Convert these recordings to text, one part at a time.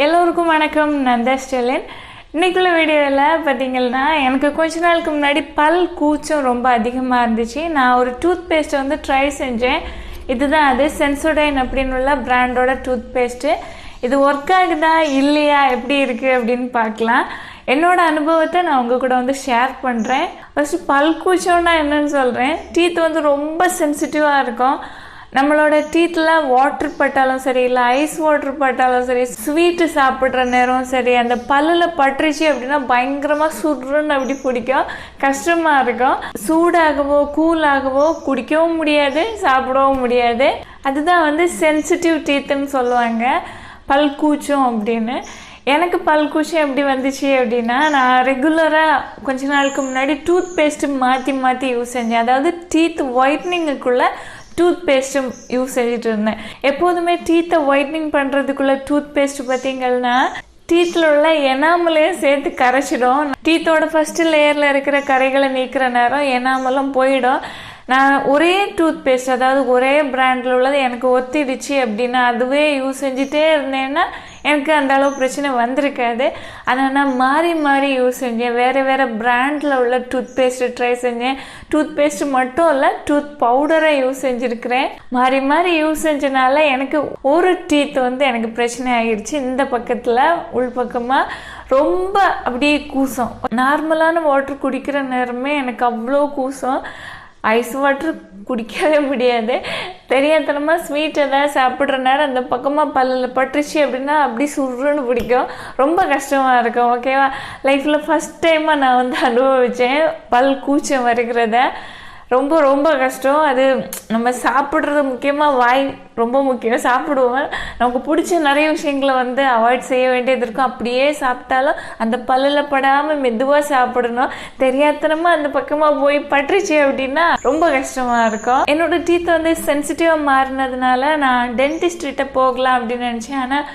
எல்லோருக்கும் வணக்கம். நான் தான் ஸ்டெலின். இன்றைக்குள்ள வீடியோவில் பார்த்தீங்கன்னா எனக்கு கொஞ்ச நாளுக்கு முன்னாடி பல் கூச்சம் ரொம்ப அதிகமாக இருந்துச்சு. நான் ஒரு டூத் பேஸ்ட்டை வந்து ட்ரை செஞ்சேன். இதுதான் அது சென்சோடைன் அப்படின்னு உள்ள பிராண்டோட டூத் பேஸ்ட்டு. இது ஒர்க் ஆகுதா இல்லையா எப்படி இருக்குது அப்படின்னு பார்க்கலாம். என்னோடய அனுபவத்தை நான் உங்கள் கூட வந்து ஷேர் பண்ணுறேன். ஃபஸ்ட்டு பல் கூச்சம்னா என்னன்னு சொல்கிறேன். டீத் வந்து ரொம்ப சென்சிட்டிவாக இருக்கும். நம்மளோட டீத்தில் வாட்டர் பட்டாலும் சரி, இல்லை ஐஸ் வாட்டர் பட்டாலும் சரி, ஸ்வீட்டு சாப்பிட்ற நேரம் சரி, அந்த பல்லில் பட்டுருச்சு அப்படின்னா பயங்கரமாக சுடுன்னு அப்படி பிடிக்கும், கஷ்டமாக இருக்கும். சூடாகவோ கூலாகவோ குடிக்கவும் முடியாது, சாப்பிடவும் முடியாது. அதுதான் வந்து சென்சிட்டிவ் டீத்துன்னு சொல்லுவாங்க, பல் கூச்சம் அப்படின்னு. எனக்கு பல் கூச்சம் எப்படி வந்துச்சு அப்படின்னா, நான் ரெகுலராக கொஞ்ச நாளுக்கு முன்னாடி டூத் பேஸ்ட்டு மாற்றி யூஸ் செஞ்சேன். அதாவது டீத் ஒயிட்னிங்குக்குள்ளே டூத் பேஸ்ட்டும் யூஸ் செஞ்சுட்டு இருந்தேன். எப்போதுமே டீத்தை ஒயிட்னிங் பண்ணுறதுக்குள்ள டூத் பேஸ்ட் பார்த்தீங்கன்னா டீத்தில் உள்ள எனாமலே சேர்த்து கரைச்சிடும். டீத்தோட ஃபஸ்ட்டு லேயரில் இருக்கிற கரைகளை நீக்கிற நேரம் எனாமலும் போயிடும். நான் ஒரே டூத் பேஸ்ட், அதாவது ஒரே பிராண்டில் உள்ளது எனக்கு ஒத்திடுச்சு அப்படின்னா அதுவே யூஸ் செஞ்சுட்டே இருந்தேன்னா எனக்கு அந்த அளவு பிரச்சனை வந்திருக்காது. ஆனால் நான் மாறி யூஸ் செஞ்சேன். வேறு பிராண்டில் உள்ள டூத் பேஸ்ட்டு ட்ரை செஞ்சேன். டூத் பேஸ்ட்டு மட்டும் இல்லை, டூத் பவுடரை யூஸ் செஞ்சுருக்கிறேன். மாறி யூஸ் செஞ்சனால எனக்கு ஒரு டீத் வந்து எனக்கு பிரச்சனை ஆகிடுச்சு. இந்த பக்கத்தில் உள்பக்கமாக ரொம்ப அப்படியே கூசம். நார்மலான வாட்டர் குடிக்கிற நேரமே எனக்கு அவ்வளோ கூசம். ஐஸ் வாட்டர் குடிக்கவே முடியாது. தெரியாதனமாக ஸ்வீட் எதாவது சாப்பிட்ற நேரம் அந்த பக்கமாக பல்லில் பட்டுருச்சு அப்படின்னா அப்படி சுருன்னு பிடிக்கும். ரொம்ப கஷ்டமாக இருக்கும். ஓகேவா, லைஃப்பில் ஃபஸ்ட் டைமாக நான் வந்து அனுபவித்தேன் பல் கூச்சம் வருகிறத. ரொம்ப கஷ்டம். அது நம்ம சாப்பிட்றது முக்கியமாக வாய் ரொம்ப முக்கியம். சாப்பிடுவோம், நமக்கு பிடிச்ச நிறைய விஷயங்களை வந்து அவாய்ட் செய்ய வேண்டியது இருக்கும். அப்படியே சாப்பிட்டாலும் அந்த பல்லில் படாமல் மெதுவாக சாப்பிடணும். தெரியாதனமாக அந்த பக்கமாக போய் பட்டுருச்சு அப்படின்னா ரொம்ப கஷ்டமாக இருக்கும். என்னோட டீத்தை வந்து சென்சிட்டிவாக மாறினதுனால நான் டென்டிஸ்ட்கிட்ட போகலாம் அப்படின்னு நினச்சேன். ஆனால்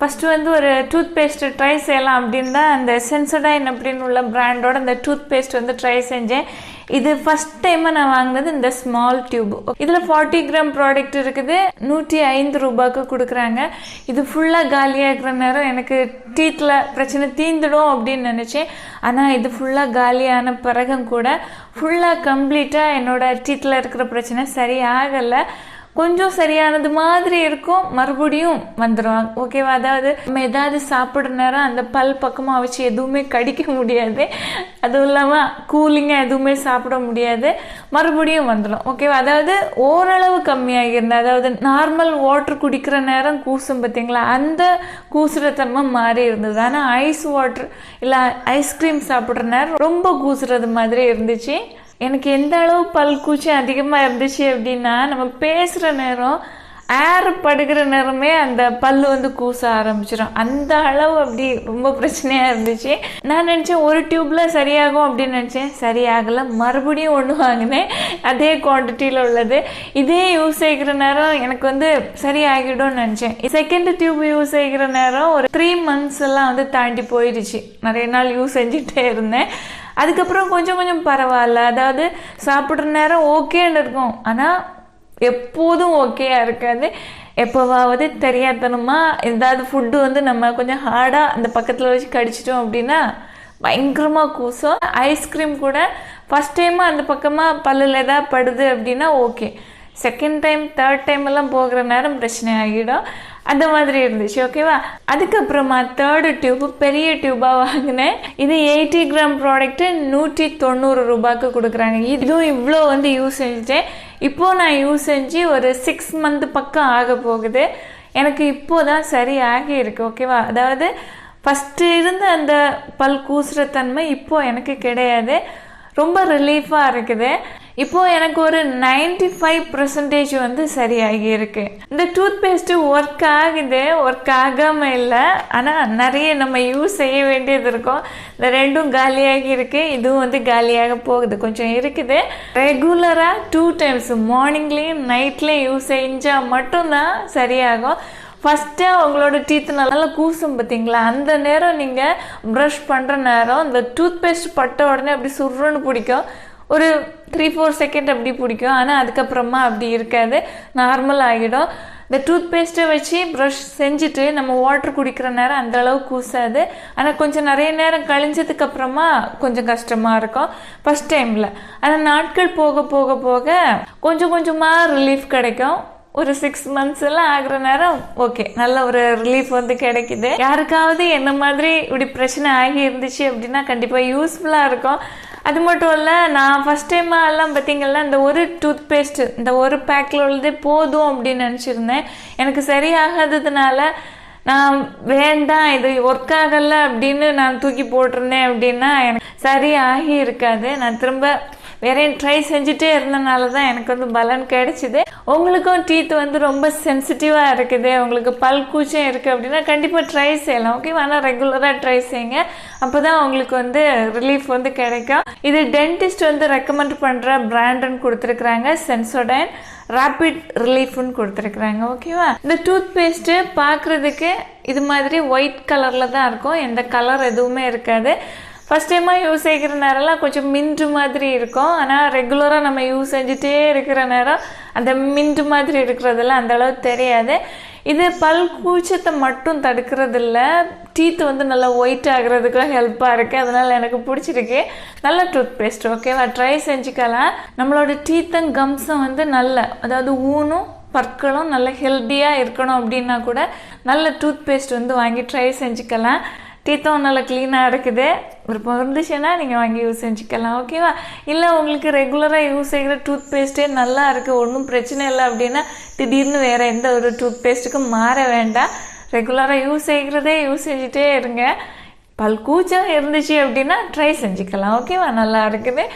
ஃபஸ்ட்டு வந்து ஒரு டூத் பேஸ்ட்டு ட்ரை செய்யலாம் அப்படின்னு தான் அந்த சென்சோடைன் அப்படின்னு உள்ள பிராண்டோட அந்த டூத் பேஸ்ட் வந்து ட்ரை செஞ்சேன். இது ஃபஸ்ட் டைமாக நான் வாங்கினது இந்த ஸ்மால் டியூப். இதில் 40 கிராம் ப்ராடக்ட் இருக்குது. 105 ரூபாய்க்கு கொடுக்குறாங்க. இது ஃபுல்லாக காலியாகிற நேரம் எனக்கு டீத்தில் பிரச்சனை தீந்துடும் அப்படின்னு நினச்சேன். ஆனால் இது ஃபுல்லாக காலியான பிறகும் கூட ஃபுல்லாக கம்ப்ளீட்டாக என்னோடய டீத்தில் இருக்கிற பிரச்சனை சரியாகலை. கொஞ்சம் சரியானது மாதிரி இருக்கும், மறுபடியும் வந்துடுவாங்க. ஓகேவா, அதாவது நம்ம ஏதாவது சாப்பிட்ற நேரம் அந்த பல் பக்கமாக வச்சு எதுவுமே கடிக்க முடியாது. அதுவும் இல்லாமல் கூலிங்காக எதுவுமே சாப்பிட முடியாது, மறுபடியும் வந்துடும். ஓகேவா, அதாவது ஓரளவு கம்மியாகிருந்தேன். அதாவது நார்மல் வாட்டர் குடிக்கிற நேரம் கூசும் பார்த்தீங்களா, அந்த கூசுகிற தன்மை மாறி இருந்தது. ஆனால் ஐஸ் வாட்டர் இல்லை ஐஸ்கிரீம் சாப்பிட்ற நேரம் ரொம்ப கூசுறது மாதிரி இருந்துச்சு. எனக்கு எந்த அளவு பல் கூச்சம் அதிகமாக இருந்துச்சு அப்படின்னா, நம்ம பேசுகிற நேரம் ஏர் படுகிற நேரமே அந்த பல் வந்து கூச ஆரம்பிச்சிடும். அந்த அளவு அப்படி ரொம்ப பிரச்சனையாக இருந்துச்சு. நான் நினச்சேன் ஒரு டியூப்பில் சரியாகும் அப்படின்னு நினச்சேன். சரியாகலை. மறுபடியும் ஒன்று வாங்கினேன், அதே குவான்டிட்டியில் உள்ளது. இதே யூஸ் செய்கிற நேரம் எனக்கு வந்து சரியாகிடும்னு நினச்சேன். செகண்ட் டியூப் யூஸ் செய்கிற நேரம் ஒரு 3 months எல்லாம் வந்து தாண்டி போயிடுச்சு. நிறைய நாள் யூஸ் செஞ்சுட்டே இருந்தேன். அதுக்கப்புறம் கொஞ்சம் பரவாயில்ல. அதாவது சாப்பிட்ற நேரம் ஓகேன்னு இருக்கும், ஆனால் எப்போதும் ஓகேயாக இருக்காது. எப்போவாவது தெரியாதனமா ஏதாவது ஃபுட்டு வந்து நம்ம கொஞ்சம் ஹார்டாக அந்த பக்கத்தில் வச்சு கடிச்சிட்டோம் அப்படின்னா பயங்கரமாக கூசம். ஐஸ்கிரீம் கூட ஃபஸ்ட் டைமாக அந்த பக்கமாக பல்லில் ஏதாவது படுது அப்படின்னா okay. Second time third time எல்லாம் போகிற நேரம் பிரச்சனை ஆகிடும். அந்த மாதிரி இருந்துச்சு. ஓகேவா, அதுக்கப்புறமா தேர்டு டியூப் பெரிய டியூபாக வாங்கினேன். இது 80 கிராம் ப்ராடக்ட்டு 190 ரூபாய்க்கு கொடுக்குறாங்க. இதுவும் இவ்வளோ வந்து யூஸ் செஞ்சுட்டேன். இப்போது நான் யூஸ் செஞ்சு ஒரு 6 month பக்கம் ஆக போகுது. எனக்கு இப்போதான் சரி ஆகியிருக்கு. ஓகேவா, அதாவது ஃபஸ்ட்டு இருந்த அந்த பல் கூசுகிற தன்மை இப்போது எனக்கு கிடையாது. ரொம்ப ரிலீஃபாக இருக்குது. இப்போது எனக்கு ஒரு 95% வந்து சரியாகி இருக்கு. இந்த டூத் பேஸ்ட்டு ஒர்க் ஆகுது, ஒர்க் ஆகாமல் இல்லை. ஆனால் நிறைய நம்ம யூஸ் செய்ய வேண்டியது இருக்கும். இந்த ரெண்டும் காலியாகி இருக்கு, இதுவும் வந்து காலியாக போகுது, கொஞ்சம் இருக்குது. ரெகுலராக 2 times மார்னிங்லேயும் நைட்லேயும் யூஸ் செஞ்சால் மட்டும்தான் சரியாகும். ஃபஸ்ட்டு உங்களோட டீத்து நல்லா கூசும் பார்த்தீங்களா, அந்த நேரம் நீங்கள் ப்ரஷ் பண்ணுற நேரம் இந்த டூத் பேஸ்ட் பட்ட உடனே அப்படி சுருன்னு பிடிக்கும். ஒரு 3-4 செகண்ட் அப்படி பிடிக்கும். ஆனால் அதுக்கப்புறமா அப்படி இருக்காது, நார்மல் ஆகிடும். இந்த டூத் பேஸ்ட்டை வச்சு ப்ரஷ் செஞ்சுட்டு நம்ம வாட்டர் குடிக்கிற நேரம் அந்த அளவு கூசாது. ஆனால் கொஞ்சம் நிறைய நேரம் கழிஞ்சதுக்கப்புறமா கொஞ்சம் கஷ்டமாக இருக்கும் ஃபஸ்ட் டைமில். ஆனால் நாட்கள் போக போக போக கொஞ்சம் கொஞ்சமாக ரிலீஃப் கிடைக்கும். ஒரு 6 months எல்லாம் ஆகுற நேரம் ஓகே, நல்ல ஒரு ரிலீஃப் வந்து கிடைக்குது. யாருக்காவது என்ன மாதிரி இப்படி பிரச்சனை ஆகி இருந்துச்சு அப்படின்னா கண்டிப்பாக யூஸ்ஃபுல்லாக இருக்கும். அது மட்டும் இல்லை, நான் ஃபஸ்ட் டைமாக எல்லாம் பார்த்தீங்கன்னா இந்த ஒரு டூத் பேஸ்ட்டு இந்த ஒரு பேக்கில் உள்ளதே போதும் அப்படின்னு நினச்சிருந்தேன். எனக்கு சரியாகாததுனால நான் வேண்டாம் இது ஒர்க் ஆகலை அப்படின்னு நான் தூக்கி போட்டிருந்தேன் அப்படின்னா எனக்கு சரி ஆகி இருக்காது. நான் திரும்ப வேற ட்ரை செஞ்சுட்டே இருந்தனால தான் எனக்கு வந்து பலன் கிடைச்சிது. உங்களுக்கும் டீத் வந்து ரொம்ப சென்சிட்டிவாக இருக்குது, உங்களுக்கு பல் கூச்சம் இருக்குது அப்படின்னா கண்டிப்பாக ட்ரை செய்யலாம். ஓகேவா? ஆனால் ரெகுலராக ட்ரை செய்யுங்க, அப்போ தான் உங்களுக்கு வந்து ரிலீஃப் வந்து கிடைக்கும். இது டென்டிஸ்ட் வந்து ரெக்கமெண்ட் பண்ணுற பிராண்டுன்னு கொடுத்துருக்குறாங்க, சென்சோடைன் ரேபிட் ரிலீஃப்னு கொடுத்துருக்குறாங்க. ஓகேவா? இந்த டூத் பேஸ்ட்டு பார்க்குறதுக்கு இது மாதிரி ஒயிட் கலரில் தான் இருக்கும், எந்த கலர் எதுவுமே இருக்காது. ஃபஸ்ட் டைமாக யூஸ் செய்கிற நேரம்லாம் கொஞ்சம் மின்ட்டு மாதிரி இருக்கும். ஆனால் ரெகுலராக நம்ம யூஸ் செஞ்சுட்டே இருக்கிற நேரம் அந்த மின்ட்டு மாதிரி இருக்கிறதெல்லாம் அந்தளவு தெரியாது. இது பல் கூச்சத்தை மட்டும் தடுக்கிறதில்ல, டீத் வந்து நல்லா ஒயிட் ஆகிறதுக்குலாம் ஹெல்ப்பாக இருக்குது. அதனால் எனக்கு பிடிச்சிருக்கு. நல்ல டூத் பேஸ்ட். ஓகேவா? ட்ரை செஞ்சுக்கலாம். நம்மளோட டீத்தும் கம்ஸும் வந்து நல்ல, அதாவது ஊனும் பற்களும் நல்ல ஹெல்த்தியாக இருக்கணும் அப்படின்னா கூட நல்ல டூத் பேஸ்ட் வந்து வாங்கி ட்ரை செஞ்சுக்கலாம். டீத்தும் நல்லா க்ளீனாக இருக்குது. விருப்பம் இருந்துச்சுன்னா நீங்கள் வாங்கி யூஸ் செஞ்சுக்கலாம். ஓகேவா? இல்லை உங்களுக்கு ரெகுலராக யூஸ் செய்கிற டூத் பேஸ்ட்டே நல்லா இருக்குது, ஒன்றும் பிரச்சனை இல்லை அப்படின்னா திடீர்னு வேறு எந்த ஒரு டூத் பேஸ்ட்டுக்கும் மாற வேண்டாம். ரெகுலராக யூஸ் செய்கிறதே யூஸ் செஞ்சுட்டே இருங்க. பல் கூச்சம் இருந்துச்சு அப்படின்னா ட்ரை செஞ்சுக்கலாம். ஓகேவா? நல்லா இருக்குது.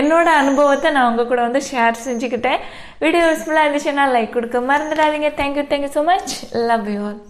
என்னோட அனுபவத்தை நான் உங்கள் கூட வந்து ஷேர் செஞ்சுக்கிட்டேன். வீடியோ யூஸ்ஃபுல்லாக இருந்துச்சுன்னா லைக் கொடுக்க மறந்துடாதீங்க. Thank you so much. Love you all.